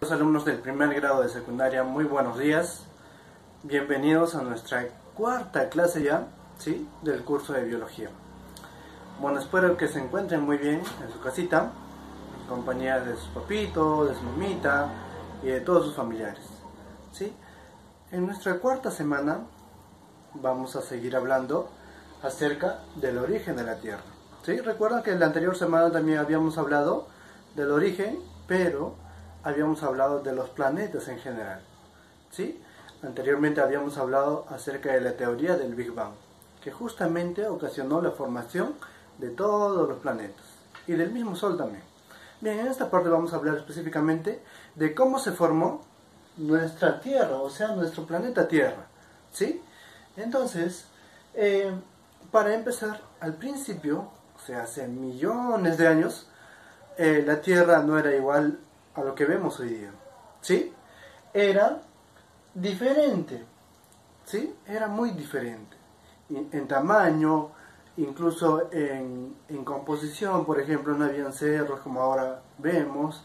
Los alumnos del primer grado de secundaria, muy buenos días. Bienvenidos a nuestra cuarta clase ya, ¿sí?, del curso de biología. Bueno, espero que se encuentren muy bien en su casita, en compañía de sus papitos, de su mamita y de todos sus familiares, ¿sí? En nuestra cuarta semana vamos a seguir hablando acerca del origen de la Tierra, ¿sí? Recuerdan que en la anterior semana también habíamos hablado del origen, pero habíamos hablado de los planetas en general, ¿sí? Anteriormente habíamos hablado acerca de la teoría del Big Bang, que justamente ocasionó la formación de todos los planetas y del mismo Sol también. Bien, en esta parte vamos a hablar específicamente de cómo se formó nuestra Tierra, o sea, nuestro planeta Tierra, ¿sí? Entonces, para empezar, al principio, o sea, hace millones de años, la Tierra no era igual a lo que vemos hoy día, ¿sí? Era diferente, ¿sí? Era muy diferente en tamaño, incluso en composición. Por ejemplo, no habían cerros como ahora vemos.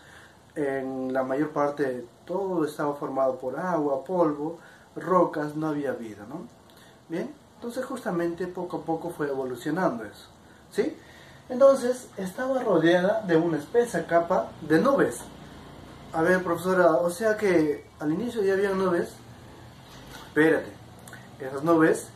En la mayor parte todo estaba formado por agua, polvo, rocas, no había vida, ¿no? Bien, entonces justamente poco a poco fue evolucionando eso, ¿sí? Entonces estaba rodeada de una espesa capa de nubes. A ver, profesora, o sea que al inicio ya había nubes. Espérate, esas nubes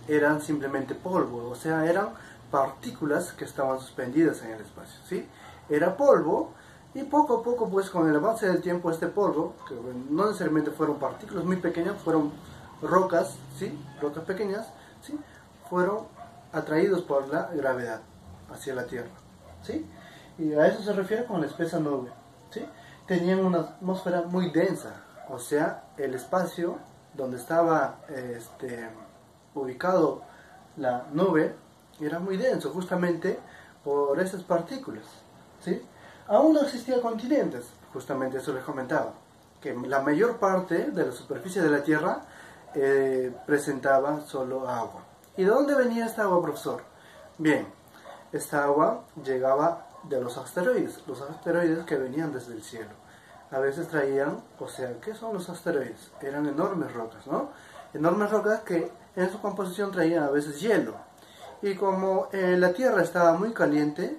eran simplemente polvo, o sea, eran partículas que estaban suspendidas en el espacio, ¿sí? Era polvo, y poco a poco, pues con el avance del tiempo, este polvo, que no necesariamente fueron partículas muy pequeñas, fueron rocas, ¿sí? Rocas pequeñas, ¿sí? Fueron atraídos por la gravedad hacia la Tierra, ¿sí? Y a eso se refiere con la espesa nube, ¿sí? Tenían una atmósfera muy densa, o sea, el espacio donde estaba ubicado la nube era muy denso, justamente por esas partículas, ¿sí? Aún no existían continentes, justamente eso les comentaba, que la mayor parte de la superficie de la Tierra presentaba solo agua. ¿Y de dónde venía esta agua, profesor? Bien, esta agua llegaba de los asteroides que venían desde el cielo. A veces traían, o sea, ¿qué son los asteroides? Eran enormes rocas, ¿no? Enormes rocas que en su composición traían a veces hielo. Y como la Tierra estaba muy caliente,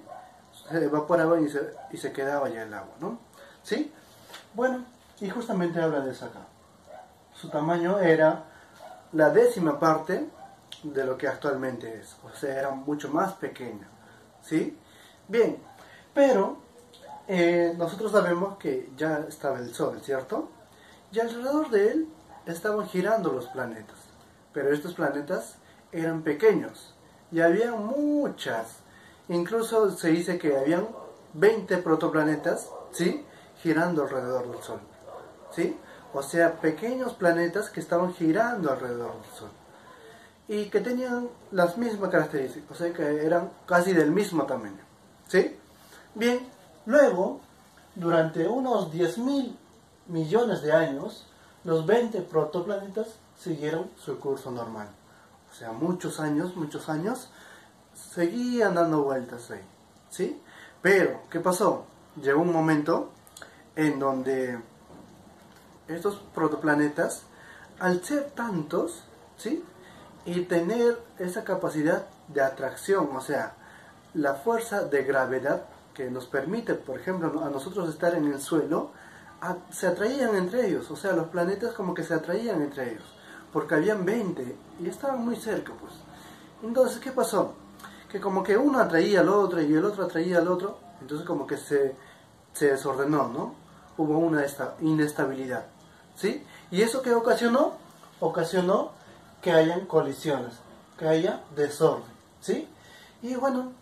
se evaporaba y se quedaba ya el agua, ¿no? ¿Sí? Bueno, y justamente habla de eso acá. Su tamaño era la 10ª parte de lo que actualmente es. O sea, era mucho más pequeño, ¿sí? Bien, pero nosotros sabemos que ya estaba el Sol, ¿cierto? Y alrededor de él estaban girando los planetas. Pero estos planetas eran pequeños y había muchas. Incluso se dice que habían 20 protoplanetas, ¿sí?, girando alrededor del Sol, ¿sí? O sea, pequeños planetas que estaban girando alrededor del Sol y que tenían las mismas características, o sea, que eran casi del mismo tamaño, ¿sí? Bien, luego, durante unos 10.000 millones de años, los 20 protoplanetas siguieron su curso normal. O sea, muchos años, seguían dando vueltas ahí, ¿sí? Pero, ¿qué pasó? Llegó un momento en donde estos protoplanetas, al ser tantos, ¿sí?, y tener esa capacidad de atracción, o sea, la fuerza de gravedad que nos permite, por ejemplo, a nosotros estar en el suelo, se atraían entre ellos, o sea, los planetas como que se atraían entre ellos, porque habían 20 y estaban muy cerca, pues. Entonces, ¿qué pasó? Que como que uno atraía al otro y el otro atraía al otro, entonces como que se desordenó, ¿no? Hubo una inestabilidad, ¿sí? ¿Y eso qué ocasionó? Ocasionó que hayan colisiones, que haya desorden, ¿sí? Y bueno,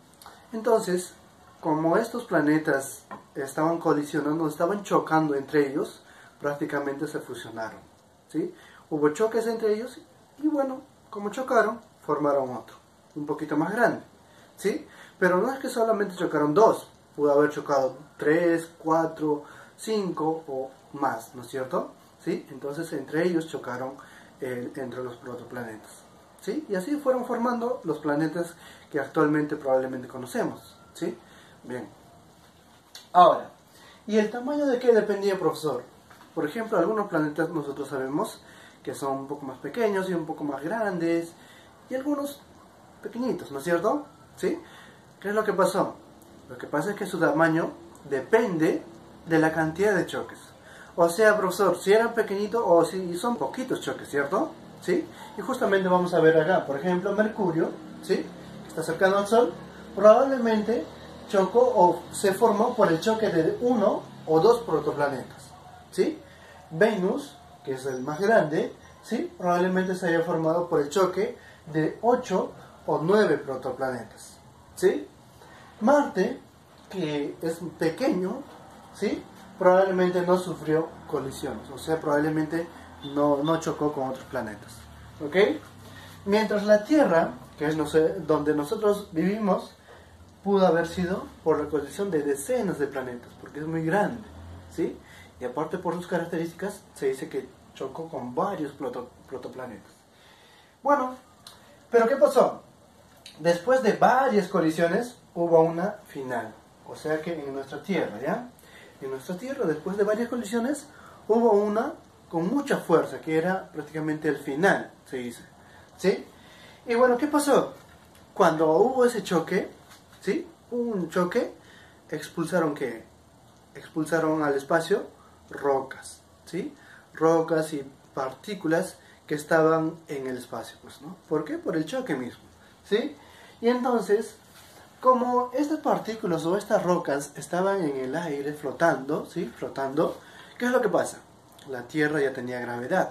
entonces, como estos planetas estaban colisionando, estaban chocando entre ellos, prácticamente se fusionaron, ¿sí? Hubo choques entre ellos y bueno, como chocaron, formaron otro, un poquito más grande, ¿sí? Pero no es que solamente chocaron dos, pudo haber chocado 3, 4, 5 o más, ¿no es cierto? ¿Sí? Entonces entre ellos chocaron entre los protoplanetas, ¿sí? Y así fueron formando los planetas que actualmente probablemente conocemos, ¿sí? Bien. Ahora, ¿y el tamaño de qué dependía, profesor? Por ejemplo, algunos planetas nosotros sabemos que son un poco más pequeños y un poco más grandes, y algunos pequeñitos, ¿no es cierto? ¿Sí? ¿Qué es lo que pasó? Lo que pasa es que su tamaño depende de la cantidad de choques. O sea, profesor, si eran pequeñitos o si son poquitos choques, ¿cierto? ¿Sí? Y justamente vamos a ver acá, por ejemplo, Mercurio, ¿sí? Que está cercano al Sol, probablemente chocó o se formó por el choque de uno o dos protoplanetas, ¿sí? Venus, que es el más grande, ¿sí? Probablemente se haya formado por el choque de 8 o 9 protoplanetas, ¿sí? Marte, que es pequeño, ¿sí? Probablemente no sufrió colisiones, o sea, probablemente no chocó con otros planetas, ¿ok? Mientras la Tierra, que es donde nosotros vivimos, pudo haber sido por la colisión de decenas de planetas, porque es muy grande, ¿sí? Y aparte por sus características, se dice que chocó con varios protoplanetas. Bueno, pero ¿qué pasó? Después de varias colisiones, hubo una final. O sea que en nuestra Tierra, ¿ya? En nuestra Tierra, después de varias colisiones, hubo una con mucha fuerza, que era prácticamente el final, se dice, ¿sí? Y bueno, ¿qué pasó? Cuando hubo ese choque, ¿sí? Hubo un choque, expulsaron ¿qué? Expulsaron al espacio rocas, ¿sí? Rocas y partículas que estaban en el espacio, pues, ¿no? ¿Por qué? Por el choque mismo, ¿sí? Y entonces, como estas partículas o estas rocas estaban en el aire flotando, ¿sí? Flotando, ¿qué es lo que pasa? La Tierra ya tenía gravedad,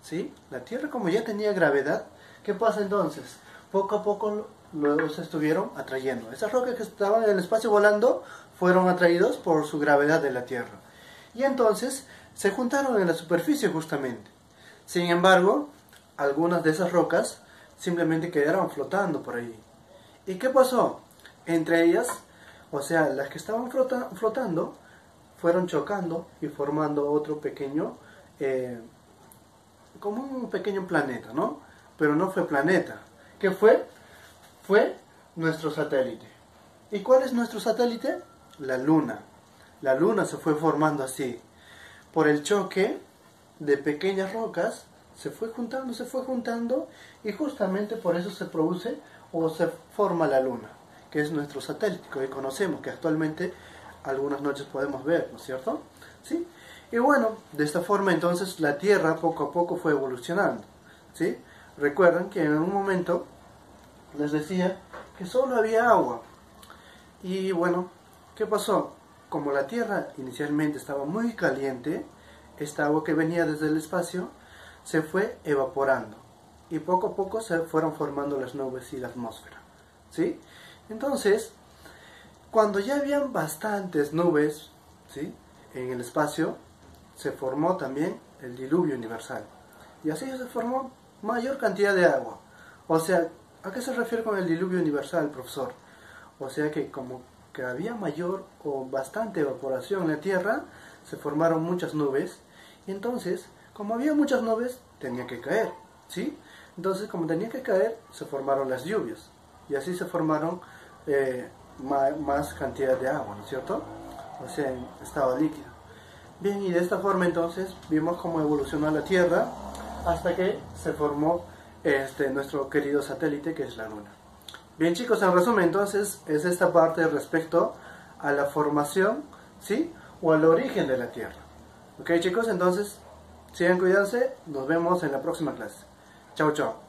¿sí? La Tierra como ya tenía gravedad, ¿qué pasa entonces? Poco a poco luego se estuvieron atrayendo. Esas rocas que estaban en el espacio volando fueron atraídos por su gravedad de la Tierra. Y entonces se juntaron en la superficie justamente. Sin embargo, algunas de esas rocas simplemente quedaron flotando por ahí. ¿Y qué pasó? Entre ellas, o sea, las que estaban flotando, fueron chocando y formando otro pequeño, como un pequeño planeta, ¿no? Pero no fue planeta. ¿Qué fue? Fue nuestro satélite. ¿Y cuál es nuestro satélite? La Luna. La Luna se fue formando así. Por el choque de pequeñas rocas, se fue juntando, y justamente por eso se produce o se forma la Luna, que es nuestro satélite que hoy conocemos, que actualmente algunas noches podemos ver, ¿no es cierto? ¿Sí? Y bueno, de esta forma entonces la Tierra poco a poco fue evolucionando, ¿sí? Recuerdan que en un momento les decía que solo había agua. Y bueno, ¿qué pasó? Como la Tierra inicialmente estaba muy caliente, esta agua que venía desde el espacio se fue evaporando. Y poco a poco se fueron formando las nubes y la atmósfera, ¿sí? Entonces, cuando ya habían bastantes nubes, ¿sí?, en el espacio, se formó también el diluvio universal. Y así se formó mayor cantidad de agua. O sea, ¿a qué se refiere con el diluvio universal, profesor? O sea que como que había mayor o bastante evaporación en la Tierra, se formaron muchas nubes. Y entonces, como había muchas nubes, tenía que caer, ¿sí? Entonces, como tenía que caer, se formaron las lluvias. Y así se formaron más cantidad de agua, ¿no es cierto? O sea, en estado líquido. Bien, y de esta forma entonces vimos cómo evolucionó la Tierra hasta que se formó nuestro querido satélite, que es la Luna. Bien, chicos, en resumen entonces es esta parte respecto a la formación, ¿sí?, o al origen de la Tierra. Ok, chicos, entonces sigan cuidándose, nos vemos en la próxima clase. Chao, chao.